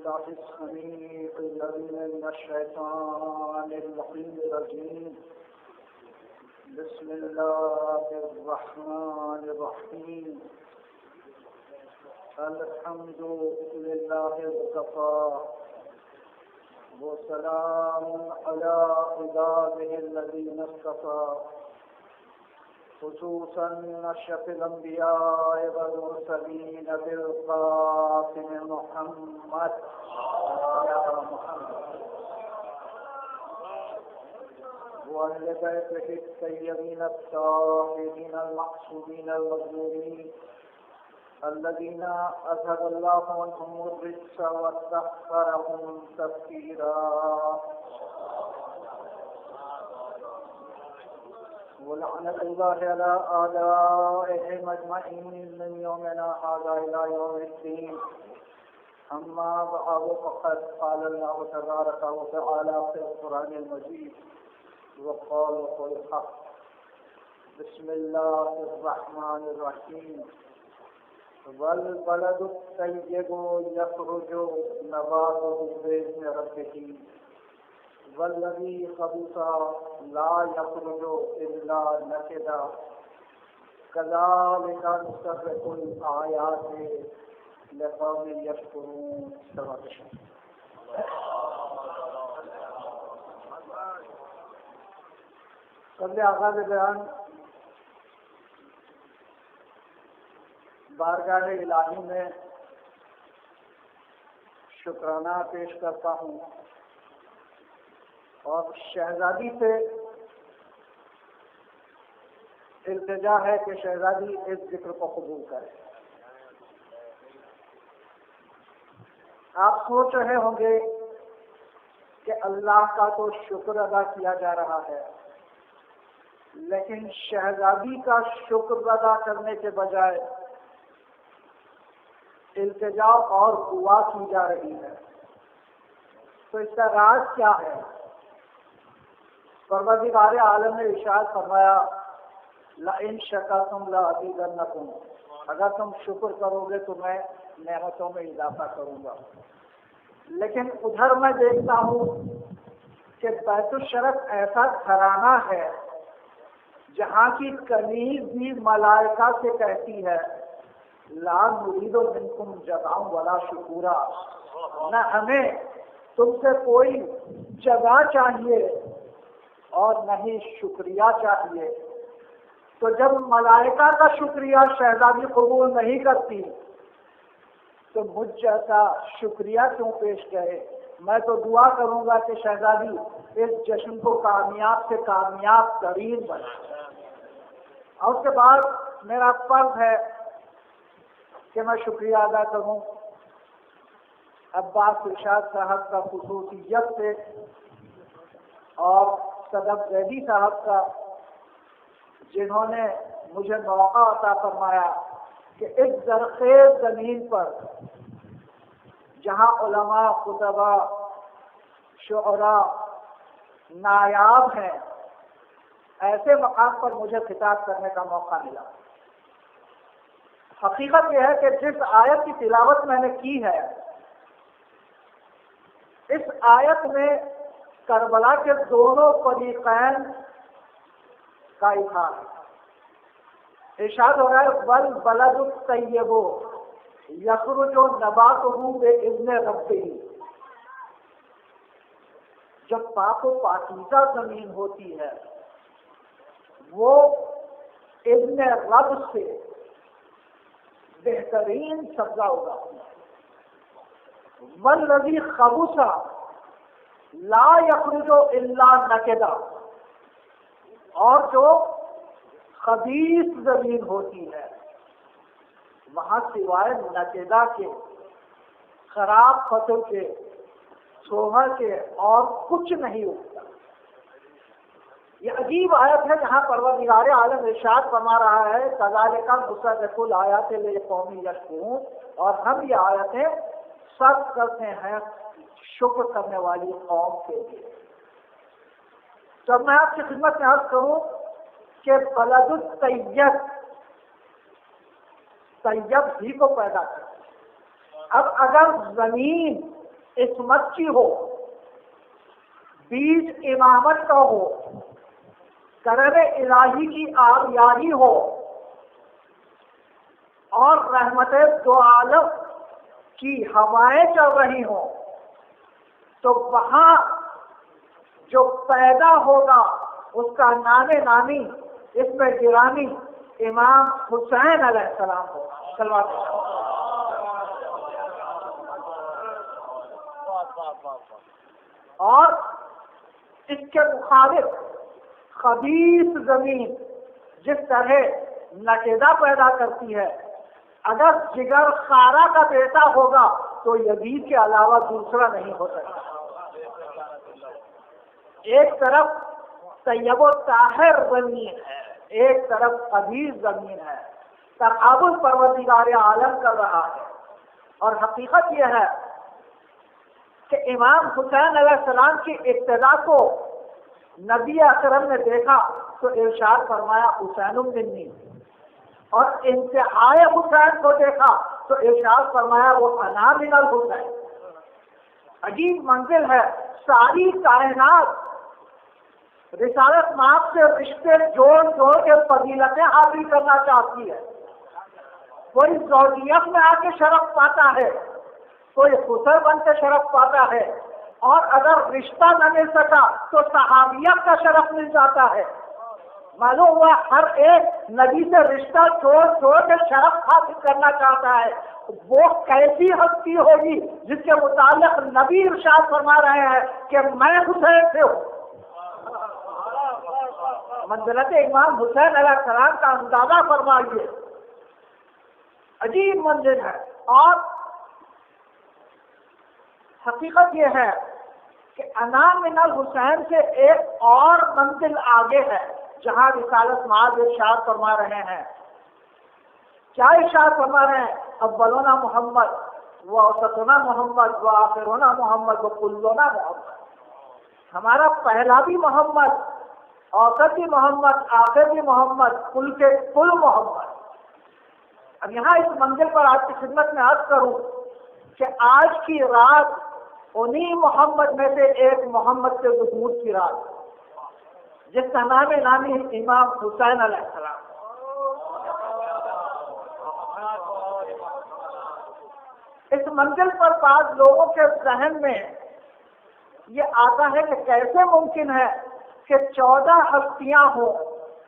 بالله السميع العليم من الشيطان اللعين الرجيم بسم الله الرحمن الرحيم الحمد لله وكفى وسلام على عباده الذين اصطفى خصوصا أشرف الأنبياء والمرسلين بالقاسم محمد وأهل بيته الطيبين الطاهرين المعصومين المظلومين الذين أذهب الله عنهم الرجس وطهرهم تطهيرا ولعنة الله على أعدائهم أجمعين من يومنا هذا إلى يوم الدين أما بعد فقد قال الله تبارك وتعالى في القرآن المجيد وقال الحق بسم الله الرحمن الرحيم والبلد الطيب يخرج نباته بإذن ربه والذي خبث لا يخرج إلا نكدا كذلك نصرف الآيات لقوم يشكرون. قبل آغاز بیان بارگاہ الہی میں شکرانہ پیش کرتا ہوں اور شہزادی سے التجا ہے کہ شہزادی اس ذکر کو قبول کرے. آپ سوچ رہے ہوں گے کہ اللہ کا تو شکر ادا کیا جا رہا ہے، لیکن شہزادی کا شکر ادا کرنے کے بجائے التجا اور دعا کی جا رہی ہے. تو اس کا راز کیا ہے؟ پروردگار عالم نے ارشاد فرمایا لئن شکرتم لازیدنکم، اگر تم شکر کرو گے تو میں نعمتوں میں اضافہ کروں گا. لیکن ادھر میں دیکھتا ہوں کہ بیت الشرف ایسا گھرانہ ہے جہاں کی کنیز بھی ملائکہ سے کہتی ہے لا نرید منکم جزاء ولا شکورا، نہ ہمیں تم سے کوئی جزا چاہیے اور نہ ہی شکریہ چاہیے. تو جب ملائکہ کا شکریہ شہزادی قبول نہیں کرتی تو مجھ جیسا شکریہ کیوں پیش کرے؟ میں تو دعا کروں گا کہ شہزادی اس جشن کو کامیاب سے کامیاب ترین بنے. اور اس کے بعد میرا فرض ہے کہ میں شکریہ ادا کروں عباس ارشاد صاحب کا خصوصیت سے اور صدف زیدی صاحب کا، جنہوں نے مجھے موقع عطا فرمایا کہ اس زرخیز زمین پر جہاں علماء، خطباء، شعراء نایاب ہیں، ایسے مقام پر مجھے خطاب کرنے کا موقع ملا. حقیقت یہ ہے کہ جس آیت کی تلاوت میں نے کی ہے، اس آیت میں کربلا کے دونوں فریقین کا اظہار ہے. ارشاد ہو رہا ہے والبلد الطیب یخرج نباتہ بإذن ربہ. جب پاک و پاکیزہ زمین ہوتی ہے وہ اذن رب سے بہترین سبزہ اگاتی ہے. والذی خبث لا یخرج الا نکدا، اور جو خبیث زمین ہوتی ہے وہاں سوائے نکدا کے، خراب فصل کے، سوہر کے اور کچھ نہیں اگتا. یہ عجیب آیت ہے جہاں پروردگار عالم ارشاد فرما رہا ہے کذالک نصرف الآیات لقوم یشکرون، اور ہم یہ آیتیں سب کرتے ہیں شکر کرنے والی قوم کے لیے. تو میں آپ کی خدمت میں عرض کروں کہ بلد الطیب طیب ہی کو پیدا کرتی. اب اگر زمین عصمت کی ہو، بیج امامت کا ہو، کرم الہی کی آبیاری ہو اور رحمت دو عالم کی ہوائیں چل رہی ہوں، تو وہاں جو پیدا ہوگا اس کا نام نامی، اس میں گرامی امام حسین علیہ السلام ہوگا صلوات اللہ۔ اور اس کے مخالف خبیث زمین جس طرح نکیدہ پیدا کرتی ہے، اگر جگر خارا کا بیٹا ہوگا تو یزید کے علاوہ دوسرا نہیں ہو سکتا۔ ایک طرف طیب و طاہر زمین ہے، ایک طرف خبیث زمین ہے، تقابل پروردگار عالم کر رہا ہے۔ اور حقیقت یہ ہے کہ امام حسین علیہ السلام کی ابتدا کو نبی اکرم نے دیکھا تو ارشاد فرمایا حسین منی، اور انتہائے حسین کو دیکھا تو ارشاد فرمایا وہ انا من الحسین۔ عجیب منزل ہے، ساری کائنات رسالت مآب سے رشتے جوڑ جوڑ کے فضیلتیں حاصل کرنا چاہتی ہے۔ کوئی زوجیت میں آ کے شرف پاتا ہے، کوئی خسر بن کے شرف پاتا ہے، اور اگر رشتہ نہ مل سکا تو صحابیت کا شرف مل جاتا ہے۔ معلوم ہوا ہر ایک نبی سے رشتہ جوڑ جوڑ کے شرف حاصل کرنا چاہتا ہے۔ وہ کیسی ہستی ہوگی جس کے متعلق نبی ارشاد فرما رہے ہیں کہ میں حسین سے ہوں۔ منزلت امام حسین علیہ السلام کا اندازہ فرمائیے، عجیب منزل ہے۔ اور حقیقت یہ ہے کہ انا من الحسین سے ایک اور منزل آگے ہے جہاں رسالت مآب ارشاد فرما رہے ہیں۔ کیا ارشاد فرما رہے ہیں؟ اولنا محمد و اوسطنا محمد و آخرنا محمد و کلنا محمد۔ ہمارا پہلا بھی محمد، اوسط بھی محمد، آخر بھی محمد، کل کے کل محمد۔ اب یہاں اس منزل پر آپ کی خدمت میں عرض کروں کہ آج کی رات انہی محمد میں سے ایک محمد کے ظہور کی رات، جس کا نام نامی امام حسین علیہ السلام۔ اس منزل پر بعض لوگوں کے ذہن میں یہ آتا ہے کہ کیسے ممکن ہے کہ 14 ہستیاں ہوں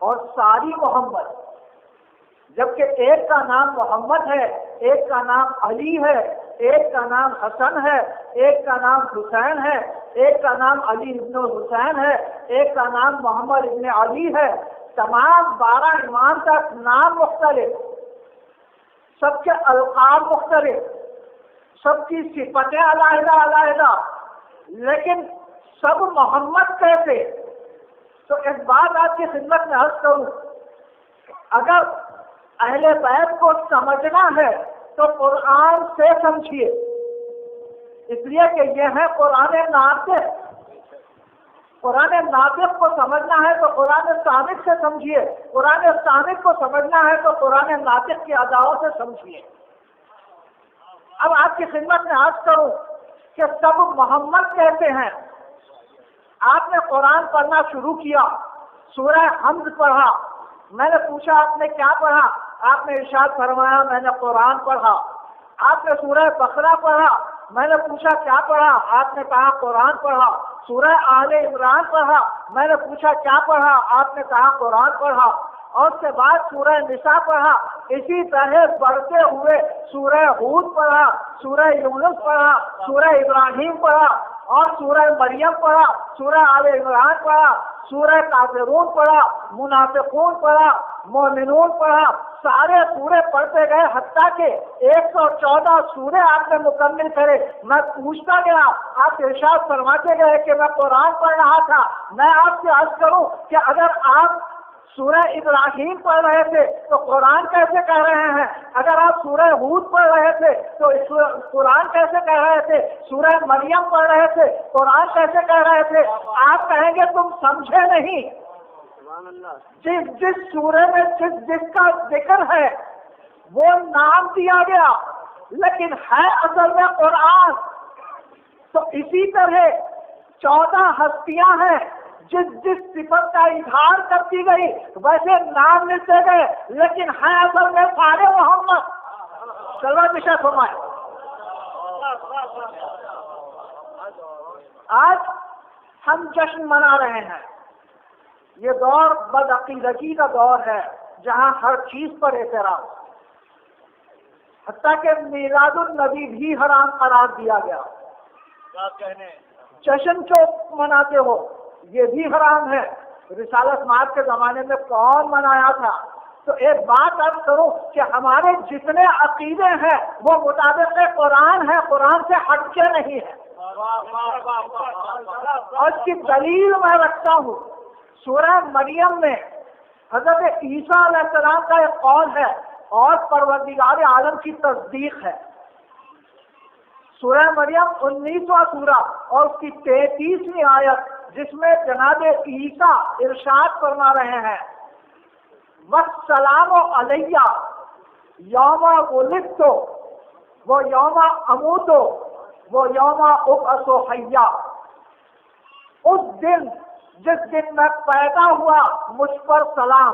اور ساری محمد، جبکہ ایک کا نام محمد ہے، ایک کا نام علی ہے، ایک کا نام حسن ہے، ایک کا نام حسین ہے، ایک کا نام علی ابن حسین ہے، ایک کا نام محمد ابن علی ہے۔ تمام 12 امام کا نام مختلف، سب کے القاب مختلف، سب کی صفتیں علیحدہ علیحدہ، لیکن سب محمد کیسے؟ تو اس بات آپ کی خدمت میں عرض کروں، اگر اہل بیت کو سمجھنا ہے تو قرآن سے سمجھیے، اس لیے کہ یہ ہے قرآن ناطق۔ قرآن ناطق کو سمجھنا ہے تو قرآن صامت سے سمجھیے، قرآن صامت کو سمجھنا ہے تو قرآن ناطق کی اداؤں سے سمجھیے۔ اب آپ کی خدمت میں عرض کروں کہ سب محمد کہتے ہیں۔ آپ نے قرآن پڑھنا شروع کیا، سورہ حمد پڑھا، میں نے پوچھا آپ نے کیا پڑھا؟ آپ نے ارشاد فرمایا میں نے قرآن پڑھا۔ آپ نے سورہ بقرہ پڑھا، میں نے پوچھا کیا پڑھا؟ آپ نے کہا قرآن پڑھا۔ سورہ آل عمران پڑھا، میں نے پوچھا کیا پڑھا؟ آپ نے کہا قرآن پڑھا۔ اور اس کے بعد سورہ نساء پڑھا، اسی طرح بڑھتے ہوئے سورہ ہود پڑھا، سورہ یونس پڑھا، سورہ ابراہیم پڑھا، اور سورہ مریم پڑھا، سورہ آل عمران پڑھا، سورہ کافرون پڑھا، منافقون پڑھا، مومنون پڑھا، سارے سورے پڑھتے گئے حتیٰ کہ 114 سورے آپ نے مکمل کرے۔ میں پوچھتا گیا، آپ ارشاد فرماتے گئے کہ میں قرآن پڑھ رہا تھا۔ میں آپ سے عرض کروں کہ اگر آپ سورہ ابراہیم پڑھ رہے تھے تو قرآن کیسے کہہ رہے ہیں؟ اگر آپ سورہ ہود پڑھ رہے تھے تو قرآن کیسے کہہ رہے تھے؟ سورہ مریم پڑھ رہے تھے، قرآن کیسے کہہ رہے تھے؟ آپ کہیں گے تم سمجھے نہیں۔ جس سورے میں جس کا ذکر ہے وہ نام دیا گیا، لیکن ہے اصل میں قرآن۔ تو اسی طرح 14 ہستیاں ہیں جس جس صفت کا اظہار کرتی گئی ویسے نام لیتے گئے، لیکن ہیں اصل میں سارے محمد صلی اللہ علیہ وسلم فرمائے۔ آج ہم جشن منا رہے ہیں، یہ دور بدعقیدگی کا دور ہے جہاں ہر چیز پر اعتراض، حتیٰ کہ میلاد النبی بھی حرام قرار دیا گیا۔ جشن جو مناتے ہو یہ بھی حرام ہے۔ رسالت مآب کے زمانے میں کون منایا تھا؟ تو ایک بات عرض کروں کہ ہمارے جتنے عقیدے ہیں وہ مطابق قرآن ہے، قرآن سے ہٹ کے نہیں ہے۔ اور اس کی دلیل میں رکھتا ہوں، سورہ مریم میں حضرت عیسیٰ علیہ السلام کا ایک قول ہے اور پروردگار عالم کی تصدیق ہے۔ سورہ مریم 19واں سورہ اور اس کی 33ویں آیت، جس میں جناب عیسیٰ ارشاد فرما رہے ہیں وَالسَّلَامُ عَلَيَّ یوم ولدت و یوم اموت و یوم ابعث حیا۔ اس دن جس دن میں پیدا ہوا مجھ پر سلام،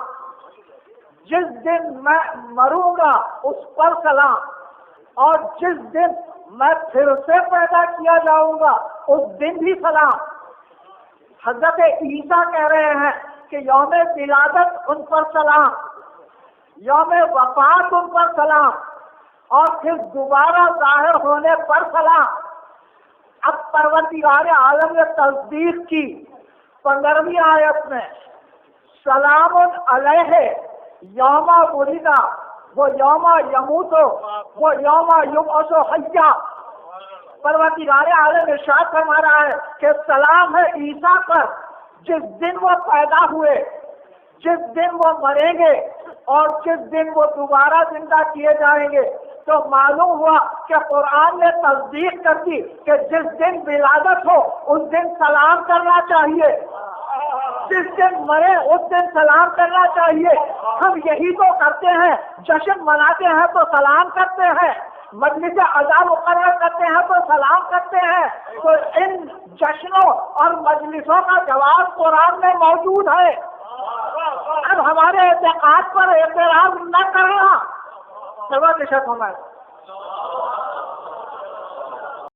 جس دن میں مروں گا اس پر سلام، اور جس دن میں پھر سے پیدا کیا جاؤں گا اس دن بھی سلام۔ حضرت عیسیٰ کہہ رہے ہیں کہ یوم ولادت ان پر سلام، یوم وفات ان پر سلام، اور پھر دوبارہ ظاہر ہونے پر سلام۔ اب پروردگار عالم نے تصدیق کی 15ویں آیت میں، سلام علیہ یوم ولد وہ یوم یموت وہ یوم یبعث حیا۔ پروردگار عالم ارشاد فرما رہا ہے کہ سلام ہے عیسیٰ پر جس دن وہ پیدا ہوئے، جس دن وہ مریں گے اور جس دن وہ دوبارہ زندہ کیے جائیں گے۔ تو معلوم ہوا کہ قرآن نے تصدیق کر دی کہ جس دن ولادت ہو اس دن سلام کرنا چاہیے، جس دن مرے اس دن سلام کرنا چاہیے۔ ہم یہی تو کرتے ہیں، جشن مناتے ہیں تو سلام کرتے ہیں، مجلس عزا مقرر کرتے ہیں تو سلام کرتے ہیں۔ تو ان جشنوں اور مجلسوں کا جواب قرآن میں موجود ہے۔ اب ہمارے اعتقاد پر اعتراض نہ کرنا سوا کے شک ہونا ہے۔